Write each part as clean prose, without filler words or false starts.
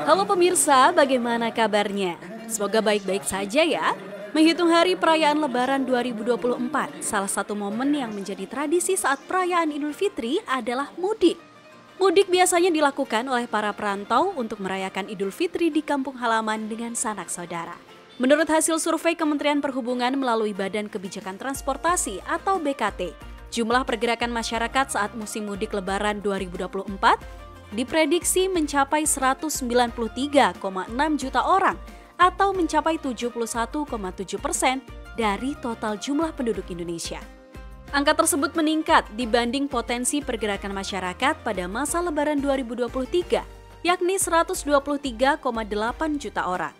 Halo pemirsa, bagaimana kabarnya? Semoga baik-baik saja ya. Menghitung hari perayaan Lebaran 2024, salah satu momen yang menjadi tradisi saat perayaan Idul Fitri adalah mudik. Mudik biasanya dilakukan oleh para perantau untuk merayakan Idul Fitri di kampung halaman dengan sanak saudara. Menurut hasil survei Kementerian Perhubungan melalui Badan Kebijakan Transportasi atau BKT, jumlah pergerakan masyarakat saat musim mudik Lebaran 2024 diprediksi mencapai 193,6 juta orang atau mencapai 71,7% dari total jumlah penduduk Indonesia. Angka tersebut meningkat dibanding potensi pergerakan masyarakat pada masa Lebaran 2023, yakni 123,8 juta orang.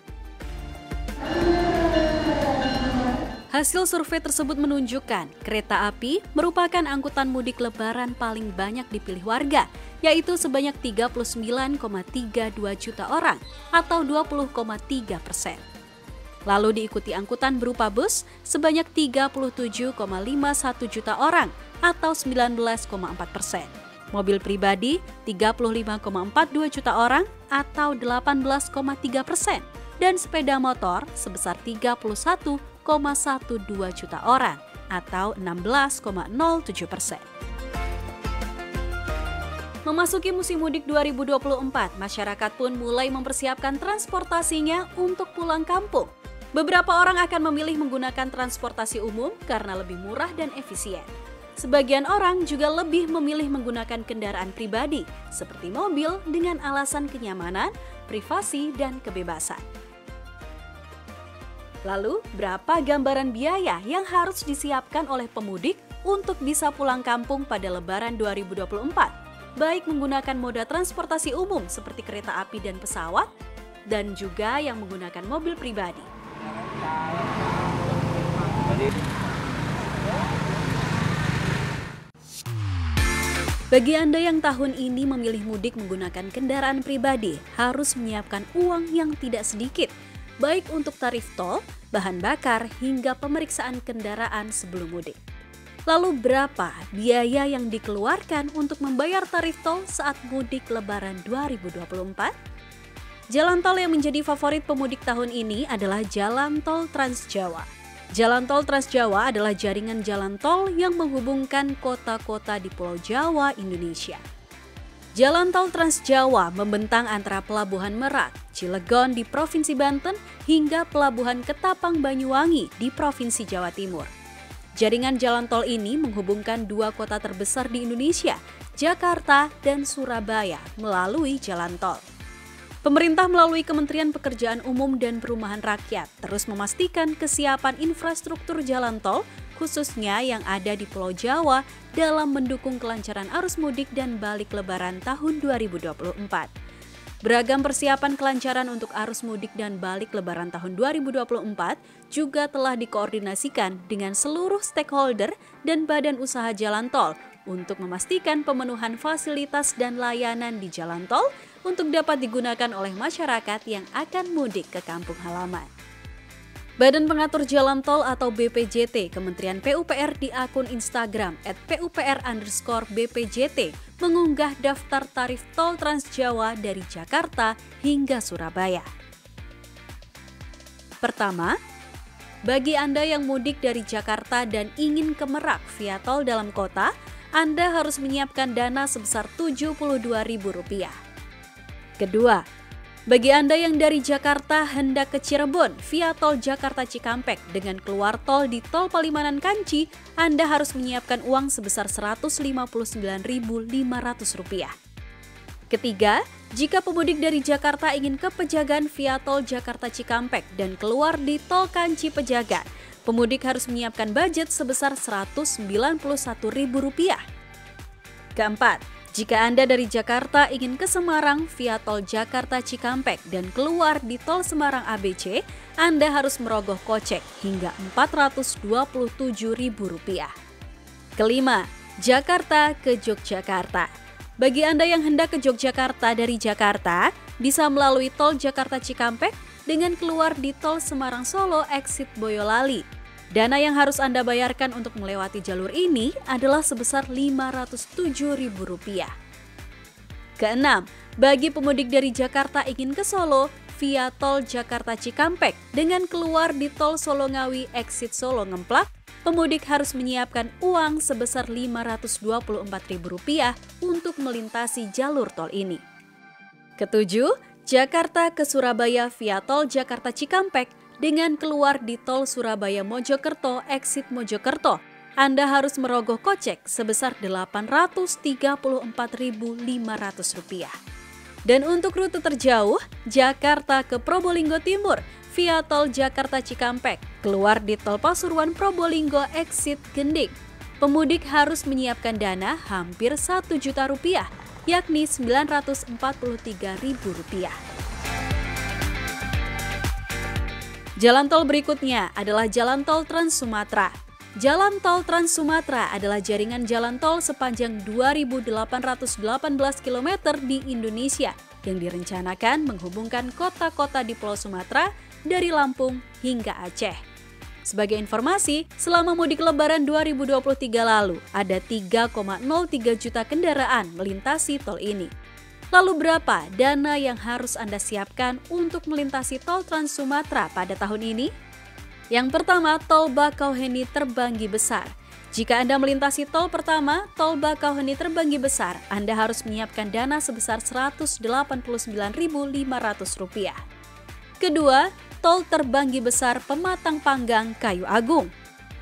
Hasil survei tersebut menunjukkan kereta api merupakan angkutan mudik Lebaran paling banyak dipilih warga, yaitu sebanyak 39,32 juta orang atau 20,3%. Lalu diikuti angkutan berupa bus sebanyak 37,51 juta orang atau 19,4%. Mobil pribadi 35,42 juta orang atau 18,3%. Dan sepeda motor sebesar 31,12 juta orang atau 16,07%. Memasuki musim mudik 2024, masyarakat pun mulai mempersiapkan transportasinya untuk pulang kampung. Beberapa orang akan memilih menggunakan transportasi umum karena lebih murah dan efisien. Sebagian orang juga lebih memilih menggunakan kendaraan pribadi seperti mobil dengan alasan kenyamanan, privasi, dan kebebasan. Lalu, berapa gambaran biaya yang harus disiapkan oleh pemudik untuk bisa pulang kampung pada Lebaran 2024? Baik menggunakan moda transportasi umum seperti kereta api dan pesawat, dan juga yang menggunakan mobil pribadi. Bagi Anda yang tahun ini memilih mudik menggunakan kendaraan pribadi, harus menyiapkan uang yang tidak sedikit, baik untuk tarif tol, bahan bakar, hingga pemeriksaan kendaraan sebelum mudik. Lalu berapa biaya yang dikeluarkan untuk membayar tarif tol saat mudik Lebaran 2024? Jalan tol yang menjadi favorit pemudik tahun ini adalah Jalan Tol Trans Jawa. Jalan Tol Trans Jawa adalah jaringan jalan tol yang menghubungkan kota-kota di Pulau Jawa, Indonesia. Jalan Tol Trans Jawa membentang antara Pelabuhan Merak, Cilegon di Provinsi Banten hingga Pelabuhan Ketapang Banyuwangi di Provinsi Jawa Timur. Jaringan jalan tol ini menghubungkan dua kota terbesar di Indonesia, Jakarta dan Surabaya melalui jalan tol. Pemerintah melalui Kementerian Pekerjaan Umum dan Perumahan Rakyat terus memastikan kesiapan infrastruktur jalan tol khususnya yang ada di Pulau Jawa dalam mendukung kelancaran arus mudik dan balik Lebaran tahun 2024. Beragam persiapan kelancaran untuk arus mudik dan balik Lebaran tahun 2024 juga telah dikoordinasikan dengan seluruh stakeholder dan badan usaha jalan tol untuk memastikan pemenuhan fasilitas dan layanan di jalan tol untuk dapat digunakan oleh masyarakat yang akan mudik ke kampung halaman. Badan Pengatur Jalan Tol atau BPJT Kementerian PUPR di akun Instagram @PUPR_BPJT mengunggah daftar tarif tol Trans Jawa dari Jakarta hingga Surabaya. Pertama, bagi Anda yang mudik dari Jakarta dan ingin ke Merak via tol dalam kota, Anda harus menyiapkan dana sebesar Rp72.000. Kedua, bagi Anda yang dari Jakarta hendak ke Cirebon via tol Jakarta Cikampek dengan keluar tol di tol Palimanan Kanci, Anda harus menyiapkan uang sebesar Rp159.500. Ketiga, jika pemudik dari Jakarta ingin ke Pejagan via tol Jakarta Cikampek dan keluar di tol Kanci Pejagan, pemudik harus menyiapkan budget sebesar Rp191.000. Keempat, jika Anda dari Jakarta ingin ke Semarang via tol Jakarta Cikampek dan keluar di tol Semarang ABC, Anda harus merogoh kocek hingga Rp427.000. Kelima, Jakarta ke Yogyakarta. Bagi Anda yang hendak ke Yogyakarta dari Jakarta, bisa melalui tol Jakarta Cikampek dengan keluar di tol Semarang Solo exit Boyolali. Dana yang harus Anda bayarkan untuk melewati jalur ini adalah sebesar Rp507.000. Keenam, Bagi pemudik dari Jakarta ingin ke Solo via tol Jakarta Cikampek dengan keluar di tol Solo Ngawi exit Solo Ngemplak, pemudik harus menyiapkan uang sebesar Rp524.000 untuk melintasi jalur tol ini. Ketujuh, Jakarta ke Surabaya via tol Jakarta Cikampek dengan keluar di tol Surabaya Mojokerto exit Mojokerto. Anda harus merogoh kocek sebesar Rp834.500. Dan untuk rute terjauh, Jakarta ke Probolinggo Timur via tol Jakarta Cikampek, keluar di tol Pasuruan Probolinggo exit Gendik. Pemudik harus menyiapkan dana hampir Rp1 juta, yakni Rp943.000. Jalan tol berikutnya adalah Jalan Tol Trans Sumatera. Jalan Tol Trans Sumatera adalah jaringan jalan tol sepanjang 2.818 km di Indonesia yang direncanakan menghubungkan kota-kota di Pulau Sumatera dari Lampung hingga Aceh. Sebagai informasi, selama mudik Lebaran 2023 lalu, ada 3,03 juta kendaraan melintasi tol ini. Lalu berapa dana yang harus Anda siapkan untuk melintasi tol Trans Sumatera pada tahun ini? Yang pertama, tol Bakauheni Terbanggi Besar. Jika Anda melintasi tol pertama, tol Bakauheni Terbanggi Besar, Anda harus menyiapkan dana sebesar Rp189.500. Kedua, tol Terbanggi Besar Pematang Panggang Kayu Agung.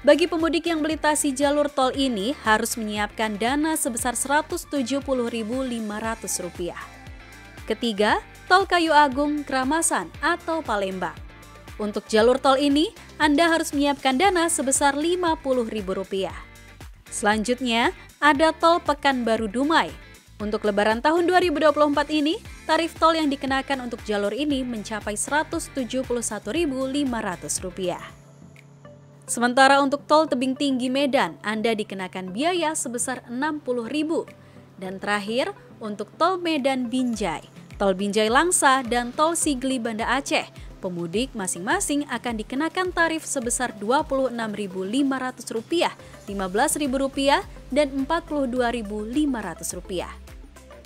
Bagi pemudik yang melintasi jalur tol ini harus menyiapkan dana sebesar Rp170.500. Ketiga, tol Kayu Agung Kramasan atau Palembang. Untuk jalur tol ini, Anda harus menyiapkan dana sebesar Rp50.000. Selanjutnya, ada tol Pekanbaru Dumai. Untuk Lebaran tahun 2024 ini, tarif tol yang dikenakan untuk jalur ini mencapai Rp171.500. Sementara untuk tol Tebing Tinggi Medan, Anda dikenakan biaya sebesar Rp60.000. Dan terakhir, untuk tol Medan Binjai, tol Binjai Langsa, dan tol Sigli Banda Aceh, pemudik masing-masing akan dikenakan tarif sebesar Rp26.500, Rp15.000, dan Rp42.500.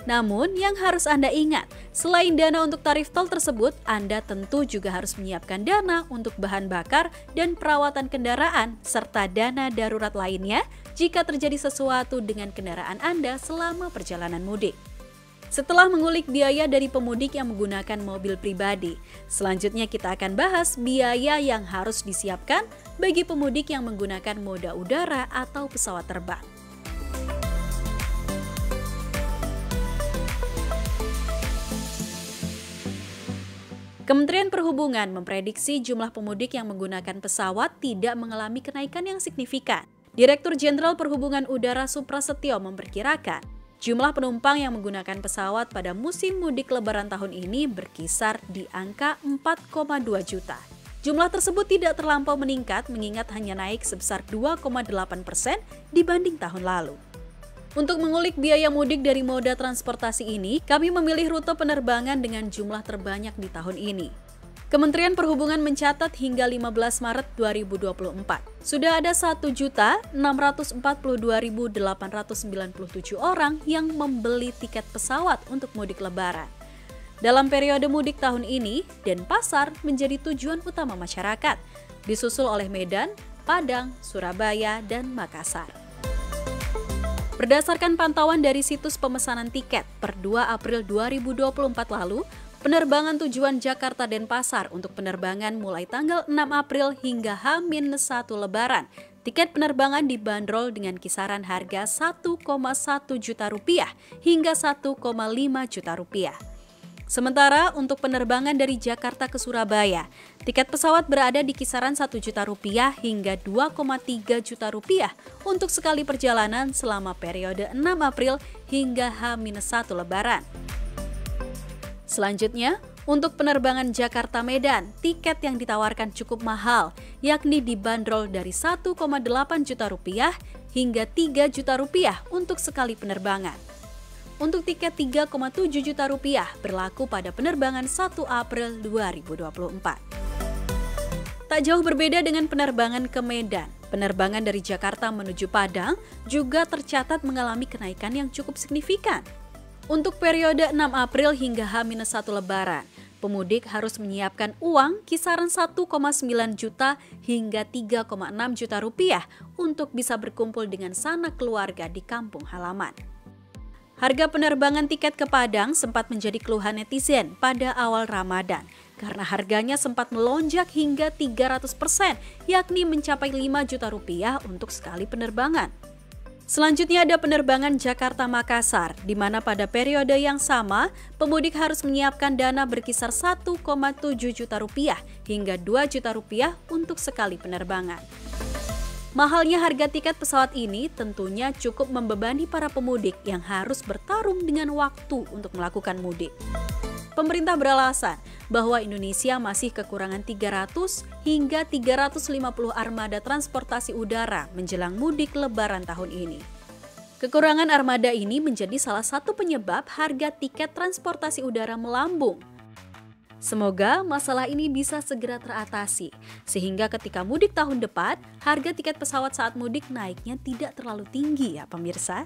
Namun, yang harus Anda ingat, selain dana untuk tarif tol tersebut, Anda tentu juga harus menyiapkan dana untuk bahan bakar dan perawatan kendaraan, serta dana darurat lainnya jika terjadi sesuatu dengan kendaraan Anda selama perjalanan mudik. Setelah mengulik biaya dari pemudik yang menggunakan mobil pribadi, selanjutnya kita akan bahas biaya yang harus disiapkan bagi pemudik yang menggunakan moda udara atau pesawat terbang. Kementerian Perhubungan memprediksi jumlah pemudik yang menggunakan pesawat tidak mengalami kenaikan yang signifikan. Direktur Jenderal Perhubungan Udara Suprasetyo memperkirakan jumlah penumpang yang menggunakan pesawat pada musim mudik Lebaran tahun ini berkisar di angka 4,2 juta. Jumlah tersebut tidak terlampau meningkat mengingat hanya naik sebesar 2,8% dibanding tahun lalu. Untuk mengulik biaya mudik dari moda transportasi ini, kami memilih rute penerbangan dengan jumlah terbanyak di tahun ini. Kementerian Perhubungan mencatat hingga 15 Maret 2024, sudah ada 1.642.897 orang yang membeli tiket pesawat untuk mudik Lebaran. Dalam periode mudik tahun ini, Denpasar menjadi tujuan utama masyarakat, disusul oleh Medan, Padang, Surabaya, dan Makassar. Berdasarkan pantauan dari situs pemesanan tiket per 2 April 2024 lalu, penerbangan tujuan Jakarta Denpasar untuk penerbangan mulai tanggal 6 April hingga H-1 Lebaran. Tiket penerbangan dibanderol dengan kisaran harga Rp1,1 juta hingga Rp1,5 juta. Sementara untuk penerbangan dari Jakarta ke Surabaya, tiket pesawat berada di kisaran Rp1 juta hingga Rp2,3 juta untuk sekali perjalanan selama periode 6 April hingga H-1 Lebaran. Selanjutnya, untuk penerbangan Jakarta-Medan, tiket yang ditawarkan cukup mahal, yakni dibanderol dari Rp1,8 juta hingga Rp3 juta untuk sekali penerbangan. Untuk tiket Rp3,7 juta berlaku pada penerbangan 1 April 2024. Tak jauh berbeda dengan penerbangan ke Medan, penerbangan dari Jakarta menuju Padang juga tercatat mengalami kenaikan yang cukup signifikan. Untuk periode 6 April hingga H-1 Lebaran, pemudik harus menyiapkan uang kisaran 1,9 juta hingga 3,6 juta rupiah untuk bisa berkumpul dengan sanak keluarga di kampung halaman. Harga penerbangan tiket ke Padang sempat menjadi keluhan netizen pada awal Ramadan karena harganya sempat melonjak hingga 300%, yakni mencapai 5 juta rupiah untuk sekali penerbangan. Selanjutnya ada penerbangan Jakarta-Makassar, di mana pada periode yang sama, pemudik harus menyiapkan dana berkisar 1,7 juta rupiah hingga 2 juta rupiah untuk sekali penerbangan. Mahalnya harga tiket pesawat ini tentunya cukup membebani para pemudik yang harus bertarung dengan waktu untuk melakukan mudik. Pemerintah beralasan bahwa Indonesia masih kekurangan 300 hingga 350 armada transportasi udara menjelang mudik Lebaran tahun ini. Kekurangan armada ini menjadi salah satu penyebab harga tiket transportasi udara melambung. Semoga masalah ini bisa segera teratasi, sehingga ketika mudik tahun depan, harga tiket pesawat saat mudik naiknya tidak terlalu tinggi ya pemirsa.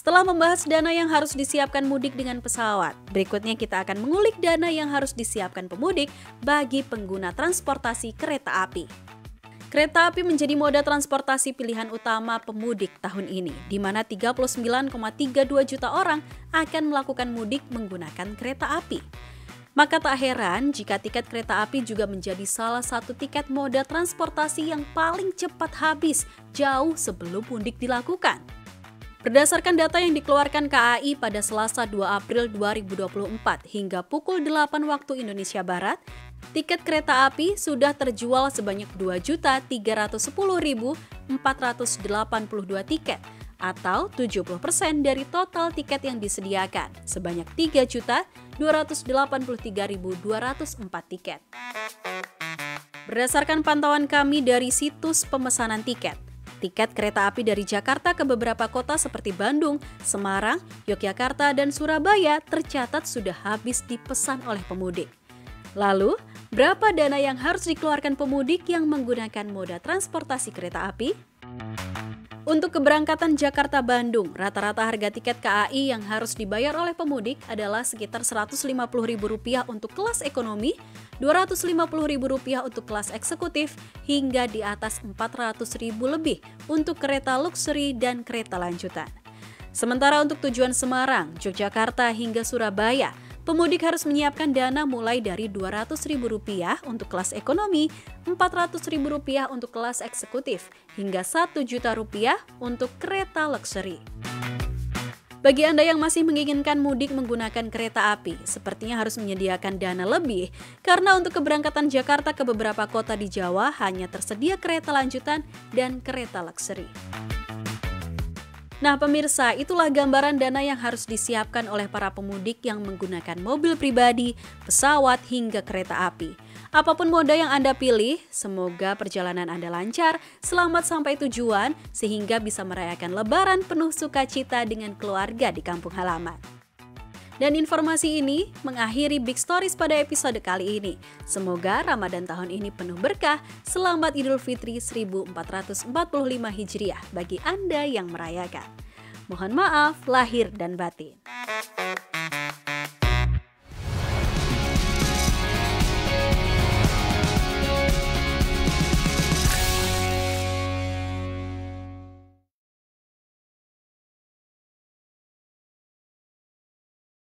Setelah membahas dana yang harus disiapkan mudik dengan pesawat, berikutnya kita akan mengulik dana yang harus disiapkan pemudik bagi pengguna transportasi kereta api. Kereta api menjadi moda transportasi pilihan utama pemudik tahun ini, di mana 39,32 juta orang akan melakukan mudik menggunakan kereta api. Maka tak heran jika tiket kereta api juga menjadi salah satu tiket moda transportasi yang paling cepat habis jauh sebelum mudik dilakukan. Berdasarkan data yang dikeluarkan KAI pada Selasa 2 April 2024 hingga pukul 8 waktu Indonesia Barat, tiket kereta api sudah terjual sebanyak 2.310.482 tiket atau 70% dari total tiket yang disediakan, sebanyak 3.283.204 tiket. Berdasarkan pantauan kami dari situs pemesanan tiket kereta api dari Jakarta ke beberapa kota seperti Bandung, Semarang, Yogyakarta, dan Surabaya tercatat sudah habis dipesan oleh pemudik. Lalu, berapa dana yang harus dikeluarkan pemudik yang menggunakan moda transportasi kereta api? Untuk keberangkatan Jakarta-Bandung, rata-rata harga tiket KAI yang harus dibayar oleh pemudik adalah sekitar Rp150.000 untuk kelas ekonomi, Rp250.000 untuk kelas eksekutif, hingga di atas Rp400.000 lebih untuk kereta luxury dan kereta lanjutan. Sementara untuk tujuan Semarang, Yogyakarta, hingga Surabaya, pemudik harus menyiapkan dana mulai dari Rp200.000 untuk kelas ekonomi, Rp400.000 untuk kelas eksekutif, hingga Rp1 juta untuk kereta luxury. Bagi Anda yang masih menginginkan mudik menggunakan kereta api, sepertinya harus menyediakan dana lebih, karena untuk keberangkatan Jakarta ke beberapa kota di Jawa hanya tersedia kereta lanjutan dan kereta luxury. Nah pemirsa, itulah gambaran dana yang harus disiapkan oleh para pemudik yang menggunakan mobil pribadi, pesawat, hingga kereta api. Apapun moda yang Anda pilih, semoga perjalanan Anda lancar, selamat sampai tujuan, sehingga bisa merayakan Lebaran penuh sukacita dengan keluarga di kampung halaman. Dan informasi ini mengakhiri Big Stories pada episode kali ini. Semoga Ramadan tahun ini penuh berkah. Selamat Idul Fitri 1445 Hijriah bagi Anda yang merayakan. Mohon maaf lahir dan batin.